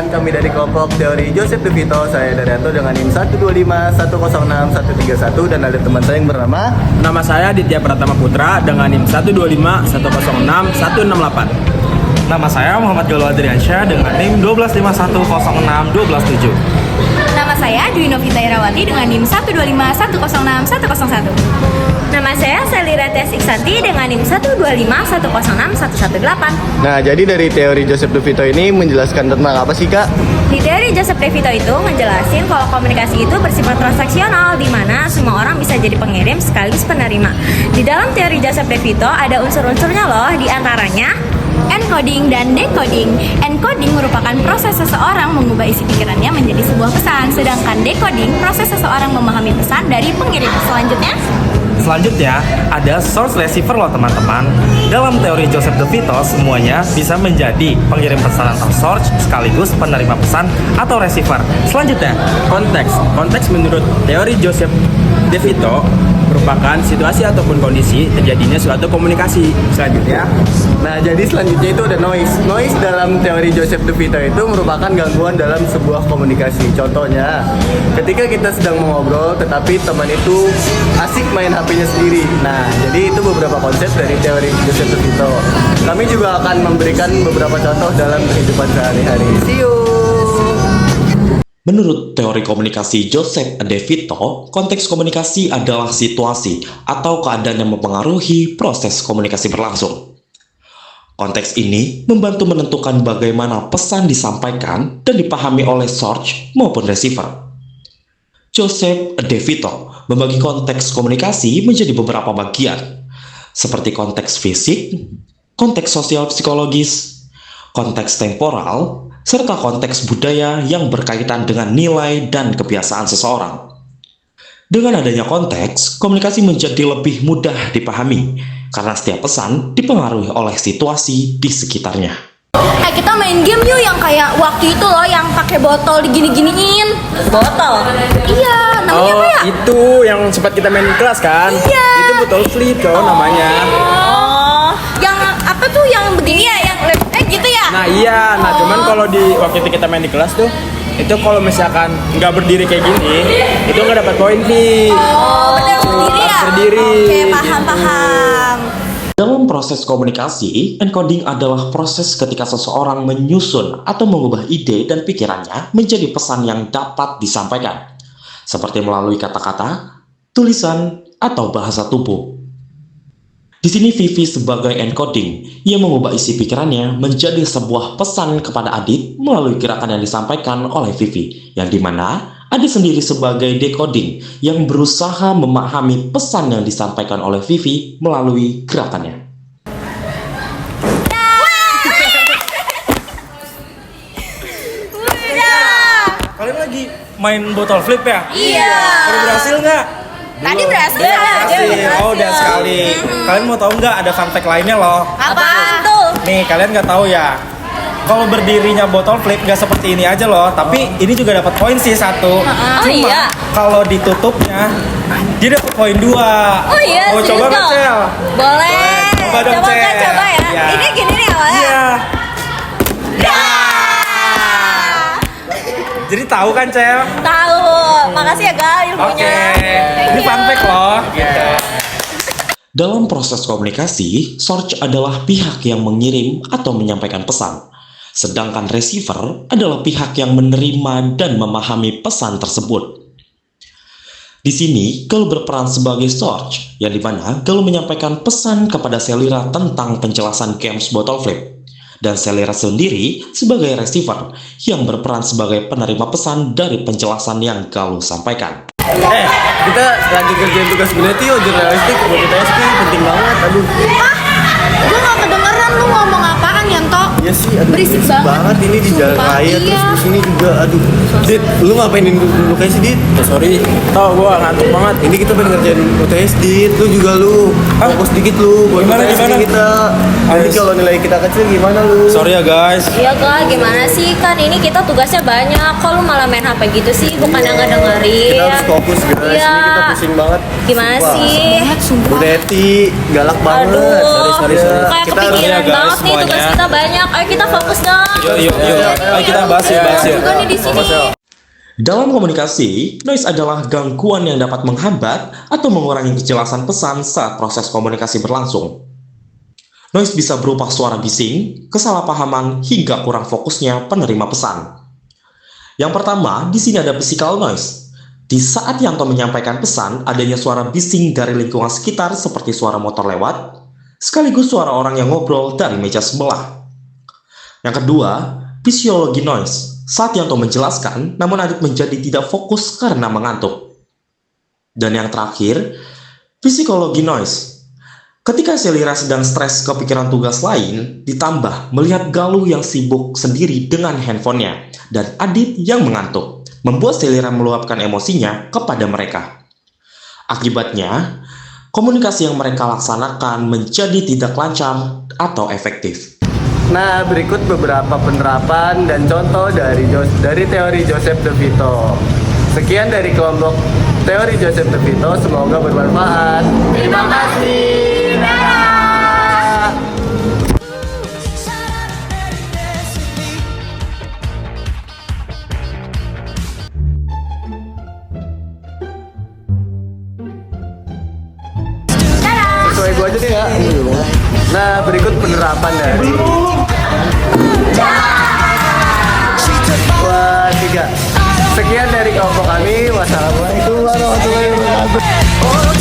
perkenalkan kami dari kelompok teori Joseph De Vito. Saya Daryanto dengan NIM 125106131 dan ada teman saya yang bernama. Nama saya Ditya Pratama Putra dengan NIM 125106168. Nama saya Muhammad Galuh Adriansyah dengan NIM 125106127. Nama saya Dwi Novita Irawati dengan NIM 125106101. Nama saya Selira Tias Iksanti dengan NIM 125106118. Nah, jadi dari teori Joseph De Vito ini menjelaskan tentang apa sih, Kak? Di teori Joseph De Vito itu ngejelasin kalau komunikasi itu bersifat transaksional, di mana semua orang bisa jadi pengirim sekaligus penerima. Di dalam teori Joseph De Vito ada unsur-unsurnya loh, di antaranya Encoding dan decoding. Encoding merupakan proses seseorang mengubah isi pikirannya menjadi sebuah pesan, sedangkan decoding proses seseorang memahami pesan dari pengirim. Selanjutnya, ada source receiver loh teman-teman. Dalam teori Joseph De Vito, semuanya bisa menjadi pengirim pesan atau source sekaligus penerima pesan atau receiver. Selanjutnya, Konteks. Konteks menurut teori Joseph De Vito merupakan situasi ataupun kondisi terjadinya suatu komunikasi. Selanjutnya, Nah, jadi selanjutnya itu ada noise. Noise dalam teori Joseph De Vito itu merupakan gangguan dalam sebuah komunikasi. Contohnya, ketika kita sedang mengobrol tetapi teman itu asik main HP-nya sendiri. Nah, jadi itu beberapa konsep dari teori Joseph De Vito. Kami juga akan memberikan beberapa contoh dalam kehidupan sehari-hari. See you. Menurut teori komunikasi Joseph De Vito, konteks komunikasi adalah situasi atau keadaan yang mempengaruhi proses komunikasi berlangsung. Konteks ini membantu menentukan bagaimana pesan disampaikan dan dipahami oleh source maupun receiver. Joseph De Vito membagi konteks komunikasi menjadi beberapa bagian, seperti konteks fisik, konteks sosial psikologis, konteks temporal, serta konteks budaya yang berkaitan dengan nilai dan kebiasaan seseorang. Dengan adanya konteks, komunikasi menjadi lebih mudah dipahami, karena setiap pesan dipengaruhi oleh situasi di sekitarnya. Kita main game yuk yang kayak waktu itu loh yang pakai botol digini-giniin. botol. Iya, namanya apa ya? itu yang sempat kita main di kelas kan? Iya. Itu botol flip namanya. Oh, Yang apa tuh yang begini ya, yang gitu ya? Nah iya, cuman kalau di waktu itu kita main di kelas tuh, itu kalau misalkan nggak berdiri kayak gini, itu nggak dapat poin Vi. Oh, bener berdiri ya? Berdiri. Oke, paham. Dalam proses komunikasi, encoding adalah proses ketika seseorang menyusun atau mengubah ide dan pikirannya menjadi pesan yang dapat disampaikan, seperti melalui kata-kata, tulisan, atau bahasa tubuh. Di sini Vivi sebagai encoding, ia mengubah isi pikirannya menjadi sebuah pesan kepada Adit melalui gerakan yang disampaikan oleh Vivi, yang dimana Adit sendiri sebagai decoding yang berusaha memahami pesan yang disampaikan oleh Vivi melalui gerakannya. kalian lagi main botol flip ya? Iya. Baru berhasil nggak? Tadi berhasil. Oh, udah sekali. Kalian mau tahu nggak ada fun fact lainnya loh? Apa tuh? Nih, kalian nggak tahu ya? Kalau berdirinya botol flip nggak seperti ini aja loh, tapi ini juga dapat poin sih satu. Cuma iya. kalau ditutupnya, dia dapat poin 2. Oh iya, mau coba nggak, Cel? Boleh. Coba dong, Coba Cel. coba ya. Iya. Ini gini nih awalnya. Iya. Jadi tahu kan, Cel? Tahu. Makasih ya, Gal, ilmunya. Oke. Ini fun fact loh, gitu. Dalam proses komunikasi, source adalah pihak yang mengirim atau menyampaikan pesan, sedangkan receiver adalah pihak yang menerima dan memahami pesan tersebut. Di sini, Galuh berperan sebagai source, yang dimana Galuh menyampaikan pesan kepada Selira tentang penjelasan games bottle flip, dan Selira sendiri sebagai receiver, yang berperan sebagai penerima pesan dari penjelasan yang Galuh sampaikan. Kita lagi kerjain tugas peneliti jurnalistik buat ITSK, penting banget. Aduh. Gue gak kedengeran lu ngomong apaan, Yanto. Iya sih, aduh Berisik banget. ini di jalan Sumpah, raya iya. terus di sini juga. Aduh. Dit, lu ngapain dulu kayak sih, Dit? Sorry, tau gue ngantuk banget. Ini kita pengen ngerjain UTS, Dit. Lu juga lu. Fokus dikit lu buat Gimana, UTS ini gimana? kita. Nanti kalau nilai kita kecil gimana lu? Sorry ya guys. Iya, Gal, gimana sih? Kan ini kita tugasnya banyak. Kok lu malah main HP gitu sih? Bukannya nggak dengerin. Kita harus fokus guys. Iya. Ini kita pusing banget. Gimana Sumpah. sih? Bu Neti galak banget. Aduh, Sorry. kayak Kita harus kepikiran keren guys banget nih tugas semuanya. kita banyak. Ayo kita fokus dong. Yuk. Ayo kita bahas ya. Juga nih di sini. Dalam komunikasi, noise adalah gangguan yang dapat menghambat atau mengurangi kejelasan pesan saat proses komunikasi berlangsung. Noise bisa berupa suara bising, kesalahpahaman, hingga kurang fokusnya penerima pesan. Yang pertama, di sini ada physical noise. Di saat Yanto menyampaikan pesan, adanya suara bising dari lingkungan sekitar seperti suara motor lewat, sekaligus suara orang yang ngobrol dari meja sebelah. Yang kedua, physiology noise. Saat Yanto menjelaskan, namun Adit menjadi tidak fokus karena mengantuk. Dan yang terakhir, psikologi noise. Ketika Selira sedang stres kepikiran tugas lain, ditambah melihat Galuh yang sibuk sendiri dengan handphonenya, dan Adit yang mengantuk, membuat Selira meluapkan emosinya kepada mereka. Akibatnya, komunikasi yang mereka laksanakan menjadi tidak lancar atau efektif. Nah, berikut beberapa penerapan dan contoh dari teori Joseph De Vito. Sekian dari kelompok teori Joseph De Vito, semoga bermanfaat. Terima kasih. Dadah. Sesuai gua aja deh ya. Nah, berikut penerapan dari Wah, 3. Sekian dari kelompok kami. Wassalamualaikum warahmatullahi wabarakatuh.